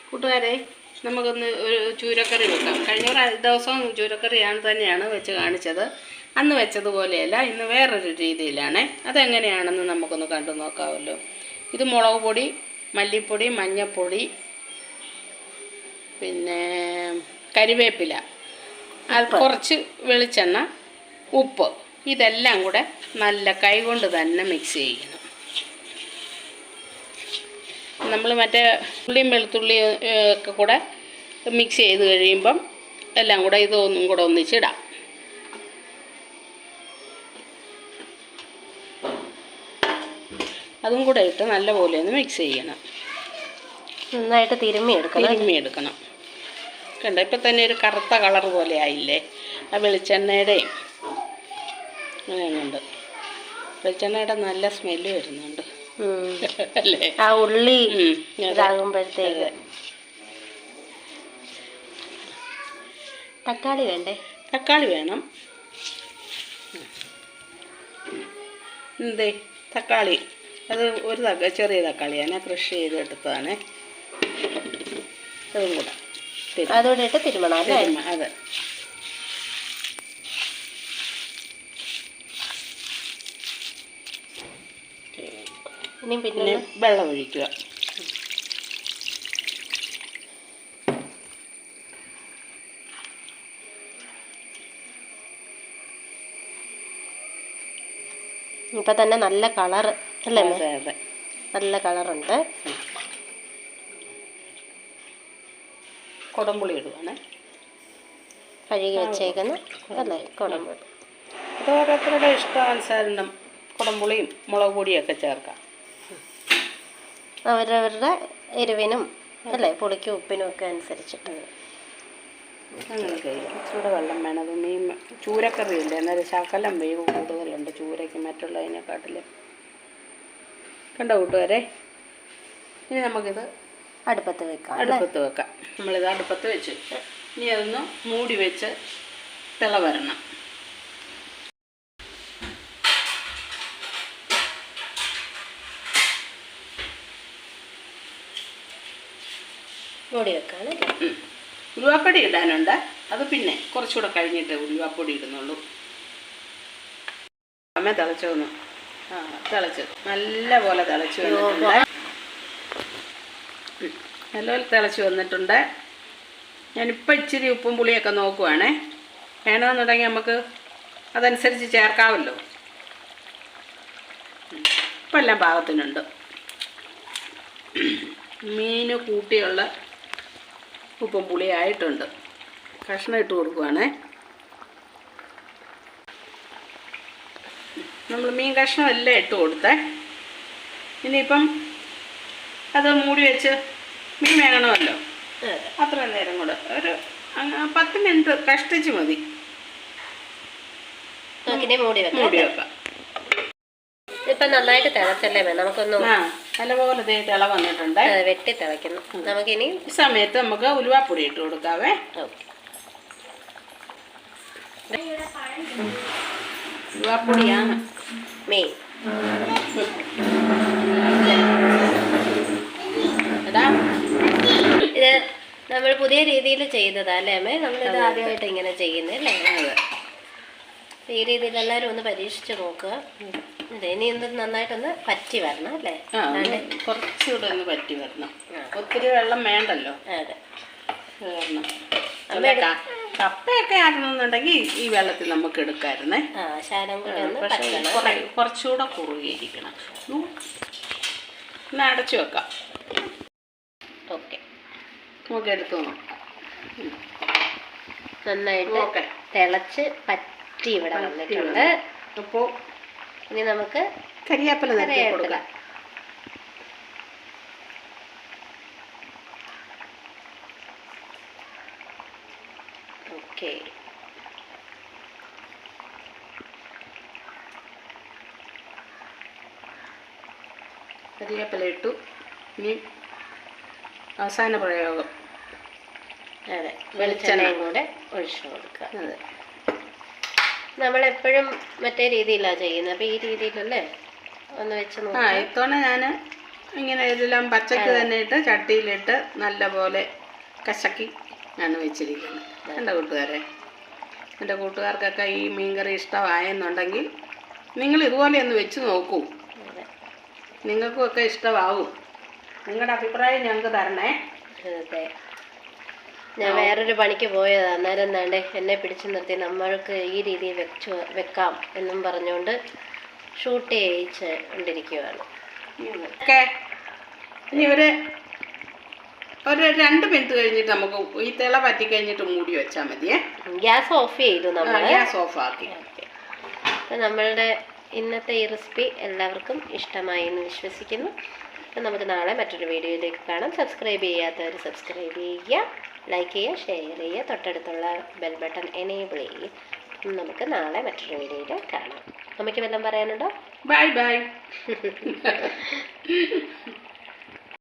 കൂട്ടുകാരെ, നമുക്കൊന്ന് ഒരു ചൂരക്കറി വെക്കാം. കഴിഞ്ഞ ദിവസവും ചൂരക്കറിയാണ് തന്നെയാണ് വെച്ച് കാണിച്ചത്. അന്ന് വെച്ചതുപോലെയല്ല, ഇന്ന് വേറൊരു രീതിയിലാണ്. അതെങ്ങനെയാണെന്ന് നമുക്കൊന്ന് കണ്ടു നോക്കാമല്ലോ. ഇത് മുളക് പൊടി, മല്ലിപ്പൊടി, മഞ്ഞൾപ്പൊടി, പിന്നെ കരിവേപ്പില, കുറച്ച് വെളിച്ചെണ്ണ, ഉപ്പ്, ഇതെല്ലാം കൂടെ നല്ല കൈകൊണ്ട് തന്നെ മിക്സ് ചെയ്യണം. നമ്മൾ മറ്റേ ഉള്ളിയും വെളുത്തുള്ളിയും ഒക്കെ കൂടെ മിക്സ് ചെയ്ത് കഴിയുമ്പം എല്ലാം കൂടെ ഇതൊന്നും കൂടെ ഒന്നിച്ചിടാം. അതും കൂടെ ഇട്ട് നല്ലപോലെ ഒന്ന് മിക്സ് ചെയ്യണം. നന്നായിട്ട് തിരുമ്മിയെടുക്കണം. കണ്ടോ, ഇപ്പം തന്നെ ഒരു കറുത്ത കളർ പോലെ ആയില്ലേ? ആ വെളിച്ചെണ്ണയുടെയും അങ്ങനെയുണ്ട്. വെളിച്ചെണ്ണയുടെ നല്ല സ്മെല്ല് വരുന്നുണ്ട് അല്ലേ? ആ ഉള്ളി ഇതാകുമ്പോഴത്തേക്ക്. തക്കാളി വേണ്ടേ? തക്കാളി വേണം. എന്തേ തക്കാളി? അത് ഒരു ചെറിയ തക്കാളിയാണ്, ക്രഷ് ചെയ്ത് എടുത്തതാണ്. അതും കൂടെ അതോടെ ഇട്ട് തിരുമണം അല്ലേ? അതെ. പിന്നെ വെള്ളം ഒഴിക്കുക. ഇപ്പൊ തന്നെ നല്ല കളർ അല്ലേ? അതെ, നല്ല കളറുണ്ട്. കുടംപുളി ഇടുവാണ്, കഴുകി വെച്ചേക്കുന്ന അല്ലേ കുടംപുളി. അത് ഓരോരുത്തരുടെ ഇഷ്ടാനുസരണം കുടംപുളിയും മുളക് പൊടിയൊക്കെ ചേർക്കാം. അവരവരുടെ എരിവിനും അല്ലേ പുളിക്കും ഉപ്പിനും ഒക്കെ അനുസരിച്ചിട്ട് അങ്ങനെ കഴിയും. ഇച്ചിരി വെള്ളം വേണം. അത് മീൻ ചൂരക്കറിയില്ല, എന്നാലും ശകലം വേവ് കൂടുതലുണ്ട് ചൂരയ്ക്ക് മറ്റുള്ളതിനെക്കാട്ടിലും. കണ്ടോ കൂട്ടുകാരെ? ഇനി നമുക്കിത് അടുപ്പത്ത് വെക്കാം. നമ്മളിത് അടുപ്പത്ത് വെച്ച് ഇനി അതൊന്ന് മൂടി വെച്ച് തിള വരണം. മൂടി വെക്കാണ്. ഉലുവാപ്പൊടി ഇടാനുണ്ട്, അത് പിന്നെ കുറച്ചുകൂടെ കഴിഞ്ഞിട്ട് ഉലുവാപ്പൊടി ഇടുന്നുള്ളൂ. അമ്മ തിളച്ചോന്നു. തിളച്ച് നല്ല പോലെ തിളച്ച് വന്നിട്ടുണ്ട്. നല്ലപോലെ തിളച്ച് വന്നിട്ടുണ്ട്. ഞാനിപ്പോൾ ഇച്ചിരി ഉപ്പും പുളിയൊക്കെ നോക്കുവാണേ. വേണമെന്നുണ്ടെങ്കിൽ നമുക്ക് അതനുസരിച്ച് ചേർക്കാമല്ലോ. ഇപ്പം എല്ലാം പാകത്തിനുണ്ട്. മീൻ കൂട്ടിയുള്ള ഉപ്പും പുളിയായിട്ടുണ്ട്. കഷ്ണം ഇട്ട് കൊടുക്കുവാണേ. നമ്മൾ മീൻ കഷ്ണം എല്ലാം ഇട്ട് കൊടുത്തേ. ഇനിയിപ്പം അത് മൂടി വെച്ച് മീൻ വേകണമല്ലോ, അത്ര നേരം കൂടെ ഒരു 10 മിനിറ്റ് കഷ്ടിച്ച് മതി. മൂടി വെക്കാം. ഇപ്പം നന്നായിട്ട് തിളച്ചല്ലേ? നമുക്കൊന്നും നല്ലപോലെ തിള വന്നിട്ടുണ്ട്. വെട്ടി തിളയ്ക്കുന്നു. നമുക്കിനി ഈ സമയത്ത് നമുക്ക് ഉലുവാപ്പൊടി ഇട്ട് കൊടുക്കാവേ. ഉലുവാപ്പൊടിയാണ് മെയിൻ. ഇത് നമ്മൾ പുതിയ രീതിയിൽ ചെയ്തതാ അല്ലേ അമ്മേ? നമ്മളിത് ആദ്യമായിട്ട് ഇങ്ങനെ ചെയ്യുന്നല്ലേ? ഈ രീതിയിൽ എല്ലാവരും ഒന്ന് പരീക്ഷിച്ച് നോക്കുക. അതെ, ഇനി എന്ത് നന്നായിട്ടൊന്ന് പറ്റി വരണം അല്ലേ? കുറച്ചുകൂടെ ഒന്ന് പറ്റി വരണം. ഒത്തിരി വെള്ളം വേണ്ടല്ലോ. അതെ. കപ്പയൊക്കെ ആക്കണമെന്നുണ്ടെങ്കിൽ ഈ വെള്ളത്തിൽ നമുക്ക് എടുക്കാമായിരുന്നേ. കുറച്ചുകൂടെ കുറുകിയിരിക്കണം. ഒന്ന് അടച്ചു വെക്കാം. ഓക്കെ, നമുക്ക് എടുത്തു നോക്കാം. നന്നായിട്ട് തിളച്ച് പറ്റി ഇവിടെ വന്നിട്ടുണ്ട്. അപ്പോൾ ഇനി നമുക്ക് കരിയാപ്പില കൊടുക്കാം. ഓക്കെ, കരിയാപ്പില ഇട്ടു. ഇനി അവസാന പ്രയോഗം. അതെ, വെളിച്ചെണ്ണയും കൂടെ ഒഴിച്ചു കൊടുക്കുക. അതെ, നമ്മളെപ്പോഴും മറ്റേ രീതിയിലാണ് ചെയ്യുന്നത്. അപ്പോൾ ഈ രീതിയിലല്ലേ ഒന്ന് വെച്ച് നോക്കാം. ഇത്തവണ ഞാൻ ഇങ്ങനെ ഇതെല്ലാം പച്ചക്ക് തന്നെ ഇട്ട് ചട്ടിയിലിട്ട് നല്ലപോലെ കശക്കി ആണ് വെച്ചിരിക്കുന്നത്. എൻ്റെ കൂട്ടുകാരെ, എൻ്റെ കൂട്ടുകാർക്കൊക്കെ ഈ മീൻകറി ഇഷ്ടമായെന്നുണ്ടെങ്കിൽ നിങ്ങൾ ഇതുപോലെ ഒന്ന് വെച്ച് നോക്കൂ. നിങ്ങൾക്കും ഒക്കെ ഇഷ്ടമാവും. നിങ്ങളുടെ അഭിപ്രായം ഞങ്ങൾക്ക് തരണേ. അതെ, ഞാൻ വേറൊരു പണിക്ക് പോയതാണ്. അന്നേരം എന്താണ്ട് എന്നെ പിടിച്ചു നിർത്തി നമ്മൾക്ക് ഈ രീതിയിൽ വെക്കാം എന്നും പറഞ്ഞുകൊണ്ട് ഷൂട്ട് ചെയ്യിച്ച് കൊണ്ടിരിക്കുകയാണ്. ഓക്കെ, ഇനി ഒരു 2 മിനിറ്റ് കഴിഞ്ഞിട്ട് നമുക്ക് ഈ തിള പറ്റി കഴിഞ്ഞിട്ട് മൂടി വെച്ചാൽ മതിയേ. ഗ്യാസ് ഓഫ് ചെയ്തു നമ്മൾ. ഗ്യാസ് ഓഫ് ആക്കി. അപ്പം നമ്മളുടെ ഇന്നത്തെ ഈ റെസിപ്പി എല്ലാവർക്കും ഇഷ്ടമായി എന്ന് വിശ്വസിക്കുന്നു. അപ്പം നമുക്ക് നാളെ മറ്റൊരു വീഡിയോയിലേക്ക് കാണാം. സബ്സ്ക്രൈബ് ചെയ്യാത്തവർ സബ്സ്ക്രൈബ് ചെയ്യുക, ലൈക്ക് ചെയ്യുക, ഷെയർ ചെയ്യുക, തൊട്ടടുത്തുള്ള ബെൽ ബട്ടൺ എനേബിൾ ചെയ്യുക. നമുക്ക് നാളെ മറ്റൊരു വീഡിയോയിൽ കാണാം. അമ്മയ്ക്ക് വല്ലതും പറയാനുണ്ടോ? Bye bye.